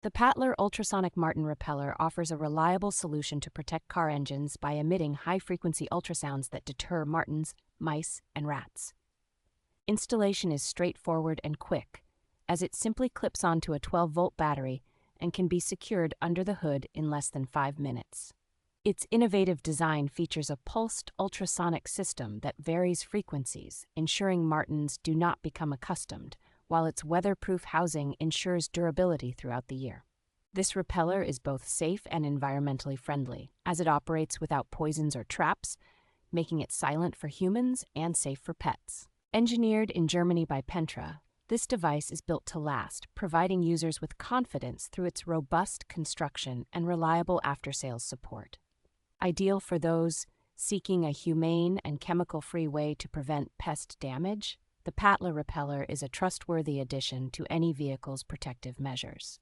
The PATTLER Ultrasonic Marten Repeller offers a reliable solution to protect car engines by emitting high-frequency ultrasounds that deter martens, mice, and rats. Installation is straightforward and quick, as it simply clips onto a 12-volt battery and can be secured under the hood in less than 5 minutes. Its innovative design features a pulsed ultrasonic system that varies frequencies, ensuring martens do not become accustomed, while its weatherproof housing ensures durability throughout the year. This repeller is both safe and environmentally friendly, as it operates without poisons or traps, making it silent for humans and safe for pets. Engineered in Germany by Pentra, this device is built to last, providing users with confidence through its robust construction and reliable after-sales support. Ideal for those seeking a humane and chemical-free way to prevent pest damage, the PATTLER Repeller is a trustworthy addition to any vehicle's protective measures.